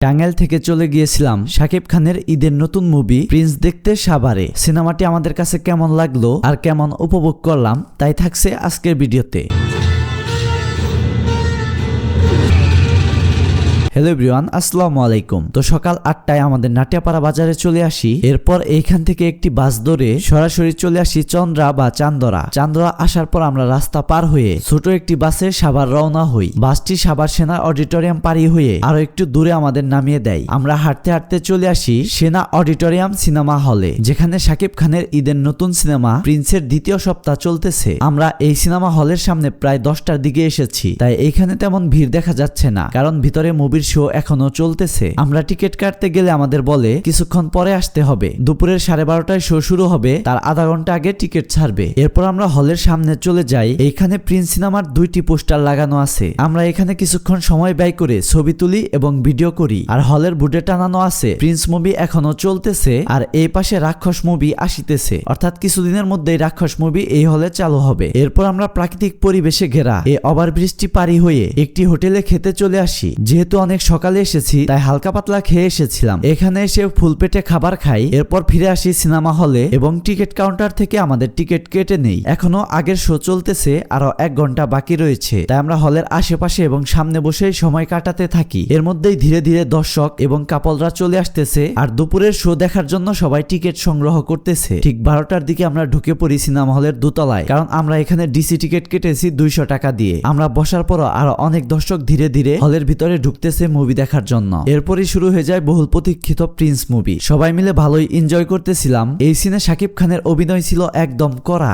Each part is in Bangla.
টাঙ্গাইল থেকে চলে গিয়েছিলাম শাকিব খানের ঈদের নতুন মুভি প্রিন্স দেখতে সাভারে। সিনেমাটি আমাদের কাছে কেমন লাগলো আর কেমন উপভোগ করলাম তাই থাকছে আজকের ভিডিওতে। হ্যালো এভরিওয়ান, আসসালামু আলাইকুম। তো সকাল 8টায় আমাদের নাটিয়াপাড়া বাজারে চলে আসি। এরপর এইখান থেকে একটি বাস ধরে সরাসরি চলে আসি চন্দ্রা বা চান্দরা। চান্দরা আসার পর আমরা রাস্তা পার হয়ে ছোট একটি বাসে সাভার রওনা হই। বাসটি সাভার সেনা অডিটোরিয়াম পারি হয়ে আরো একটু দূরে আমাদের নামিয়ে দেয়। আমরা হাঁটতে হাঁটতে চলে আসি সেনা অডিটোরিয়াম সিনেমা হলে, যেখানে শাকিব খানের ঈদের নতুন সিনেমা প্রিন্সের দ্বিতীয় সপ্তাহ চলতেছে। আমরা এই সিনেমা হলের সামনে প্রায় 10টার দিকে এসেছি, তাই এইখানে তেমন ভিড় দেখা যাচ্ছে না, কারণ ভিতরে মুভির শো এখনো চলতেছে। আমরা টিকিট কাটতে গেলে আমাদের বলে কিছুক্ষণ পরে আসতে হবে, দুপুরের 12:30টায় শো শুরু হবে, তার আধা ঘন্টা আগে টিকিট ছাড়বে। এরপর আমরা হলের সামনে চলে যাই। এইখানে প্রিন্স সিনেমার 2টি পোস্টার লাগানো আছে। আমরা এখানে কিছুক্ষণ সময় ব্যয় করে ছবি তুলি এবং ভিডিও করি। আর হলের বোর্ডে টানানো আছে প্রিন্স মুভি এখনো চলতেছে, আর এই পাশে রাক্ষস মুভি আসিতেছে, অর্থাৎ কিছুদিনের মধ্যেই রাক্ষস মুভি এই হলে চালু হবে। এরপর আমরা প্রাকৃতিক পরিবেশে ঘেরা এই ওভারব্রিজটি পারি হয়ে একটি হোটেলে খেতে চলে আসি। যেহেতু অনেক সকালে এসেছি তাই হালকা পাতলা খেয়ে এসেছিলাম। এখানে এসে ফুল পেটে খাবার খাই। এরপর ফিরে আসি সিনেমা হলে এবং টিকিট কাউন্টার থেকে আমাদের টিকিট কেটে নেই। এখনো আগের শো চলতেছে, আরো 1 ঘন্টা বাকি রয়েছে, তাই আমরা হলের আশেপাশে এবং সামনে বসেই সময় কাটাতে থাকি। এর মধ্যেই ধীরে ধীরে দর্শক এবং কাপলরা চলে আসতেছে, আর দুপুরের শো দেখার জন্য সবাই টিকিট সংগ্রহ করতেছে। ঠিক 12টার দিকে আমরা ঢুকে পড়ি সিনেমা হলের দোতলায়, কারণ আমরা এখানে ডিসি টিকিট কেটেছি 200 টাকা দিয়ে। আমরা বসার পরও আরো অনেক দর্শক ধীরে ধীরে হলের ভিতরে ঢুকতেছে মুভি দেখার জন্য। এরপরই শুরু হয়ে যায় বহুল প্রতীক্ষিত প্রিন্স মুভি। সবাই মিলে ভালোই এনজয় করতেছিলাম। এই সিনে শাকিব খানের অভিনয় ছিল একদম কড়া।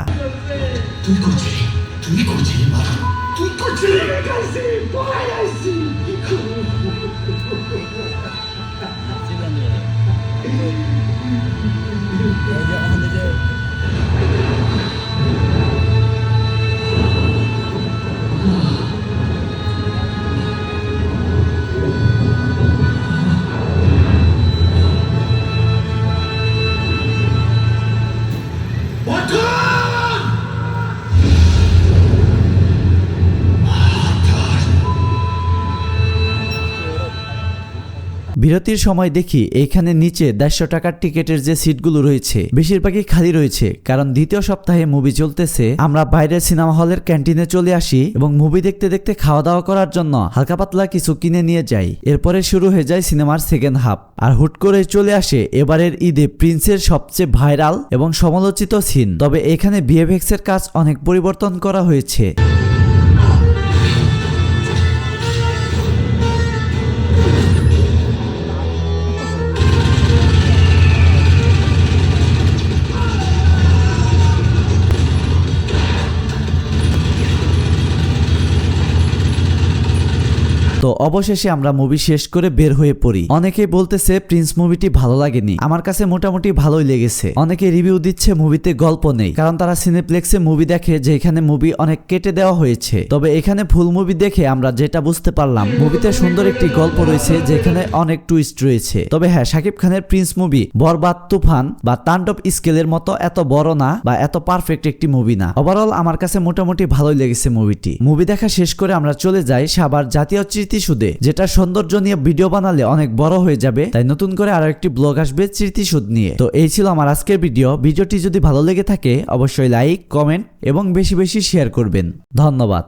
বিরতির সময় দেখি এইখানে নিচে 150 টাকার টিকিটের যে সিটগুলো রয়েছে বেশিরভাগই খালি রয়েছে, কারণ দ্বিতীয় সপ্তাহে মুভি চলতেছে। আমরা বাইরের সিনেমা হলের ক্যান্টিনে চলে আসি এবং মুভি দেখতে দেখতে খাওয়া দাওয়া করার জন্য হালকা পাতলা কিছু কিনে নিয়ে যাই। এরপরে শুরু হয়ে যায় সিনেমার সেকেন্ড হাফ, আর হুট করে চলে আসে এবারের ঈদে প্রিন্সের সবচেয়ে ভাইরাল এবং সমালোচিত সিন। তবে এখানে ভিএফএক্স এর কাজ অনেক পরিবর্তন করা হয়েছে। তো অবশেষে আমরা মুভি শেষ করে বের হয়ে পড়ি। অনেকেই বলতেছে প্রিন্স মুভিটি ভালো লাগেনি। আমার কাছে মোটামুটি ভালোই লেগেছে। অনেকে রিভিউ দিচ্ছে মুভিতে গল্প নেই, কারণ তারা সিনেপ্লেক্সে মুভি দেখে যে এখানে মুভি অনেক কেটে দেওয়া হয়েছে। তবে এখানে ফুল মুভি দেখে আমরা যেটা বুঝতে পারলাম, মুভিতে সুন্দর একটি গল্প রয়েছে যেখানে অনেক টুইস্ট রয়েছে। তবে হ্যাঁ, শাকিব খানের প্রিন্স মুভি বরবাদ, তুফান বা তাণ্ডব স্কেলের মতো এত বড় না বা এত পারফেক্ট একটি মুভি না। ওভারঅল আমার কাছে মোটামুটি ভালোই লেগেছে মুভিটি। মুভি দেখা শেষ করে আমরা চলে যাই সাভার জাতীয় স্মৃতিসৌধে, যেটা সৌন্দর্য নিয়ে ভিডিও বানালে অনেক বড় হয়ে যাবে, তাই নতুন করে আরো একটি ব্লগ আসবে স্মৃতিসৌধ নিয়ে। তো এই ছিল আমার আজকের ভিডিওটি যদি ভালো লেগে থাকে অবশ্যই লাইক, কমেন্ট এবং বেশি বেশি শেয়ার করবেন। ধন্যবাদ।